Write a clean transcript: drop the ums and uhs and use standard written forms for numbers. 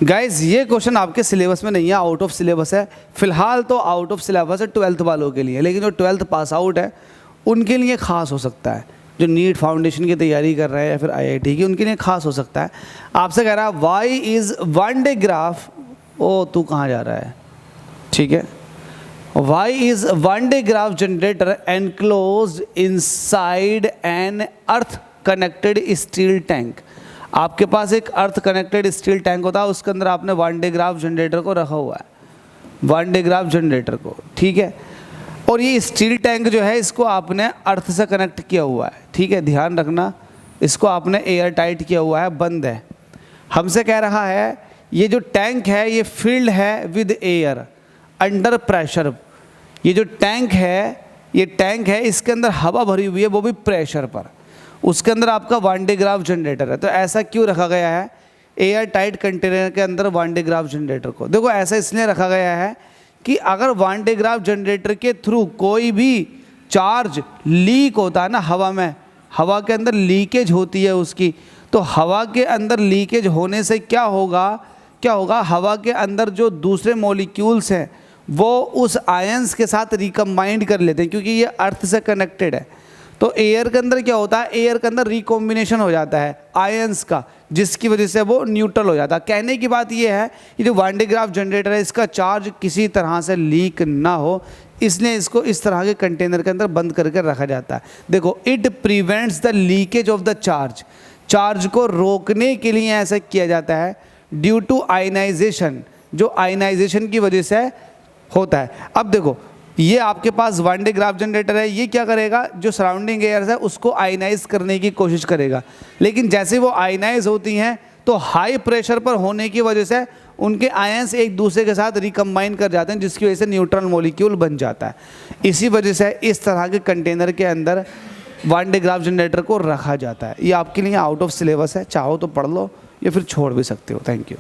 Guys ये question आपके syllabus में नहीं है, आउट ऑफ सिलेबस है। फिलहाल तो आउट ऑफ सिलेबस है 12th वालों के लिए, लेकिन जो 12th पास आउट है उनके लिए खास हो सकता है। जो नीट फाउंडेशन की तैयारी कर रहे हैं या फिर IIT की, उनके लिए खास हो सकता है। आपसे कह रहा है why is Van de Graaff, ओ तू कहाँ जा रहा है, ठीक है। Why is Van de Graaff generator enclosed inside an earth connected steel tank. आपके पास एक अर्थ कनेक्टेड स्टील टैंक होता है, उसके अंदर आपने वन डे ग्राफ जनरेटर को रखा हुआ है, वन डे ग्राफ जनरेटर को, ठीक है। और ये स्टील टैंक जो है इसको आपने अर्थ से कनेक्ट किया हुआ है, ठीक है, ध्यान रखना। इसको आपने एयर टाइट किया हुआ है, बंद है। हमसे कह रहा है ये जो टैंक है ये फिल्ड है विद एयर अंडर प्रेशर। ये जो टैंक है, ये टैंक है, इसके अंदर हवा भरी हुई है, वो भी प्रेशर पर। उसके अंदर आपका वन डे ग्राफ जनरेटर है। तो ऐसा क्यों रखा गया है एयर टाइट कंटेनर के अंदर वन डे ग्राफ जनरेटर को? देखो ऐसा इसलिए रखा गया है कि अगर वन डे ग्राफ जनरेटर के थ्रू कोई भी चार्ज लीक होता है ना हवा में, हवा के अंदर लीकेज होती है उसकी, तो हवा के अंदर लीकेज होने से क्या होगा, हवा के अंदर जो दूसरे मॉलिक्यूल्स हैं वो उस आयंस के साथ रिकम्बाइंड कर लेते हैं, क्योंकि ये अर्थ से कनेक्टेड है। तो एयर के अंदर क्या होता है, एयर के अंदर रिकॉम्बिनेशन हो जाता है आयंस का, जिसकी वजह से वो न्यूट्रल हो जाता है। कहने की बात ये है कि जो वन डे ग्राफ जनरेटर है इसका चार्ज किसी तरह से लीक ना हो, इसलिए इसको इस तरह के कंटेनर के अंदर बंद करके रखा जाता है। देखो, it prevents the leakage of the charge. Charge को रोकने के लिए ऐसा किया जाता है ड्यू टू आयनाइजेशन, जो आयनाइजेशन की वजह से होता है। अब देखो ये आपके पास वन डे ग्राफ जनरेटर है, ये क्या करेगा, जो सराउंडिंग एयर है उसको आयनाइज करने की कोशिश करेगा, लेकिन जैसे वो आयनाइज होती हैं तो हाई प्रेशर पर होने की वजह से उनके आयंस एक दूसरे के साथ रिकम्बाइन कर जाते हैं, जिसकी वजह से न्यूट्रल मॉलिक्यूल बन जाता है। इसी वजह से इस तरह के कंटेनर के अंदर वन डे ग्राफ जनरेटर को रखा जाता है। ये आपके लिए आउट ऑफ सिलेबस है, चाहो तो पढ़ लो या फिर छोड़ भी सकते हो। Thank you.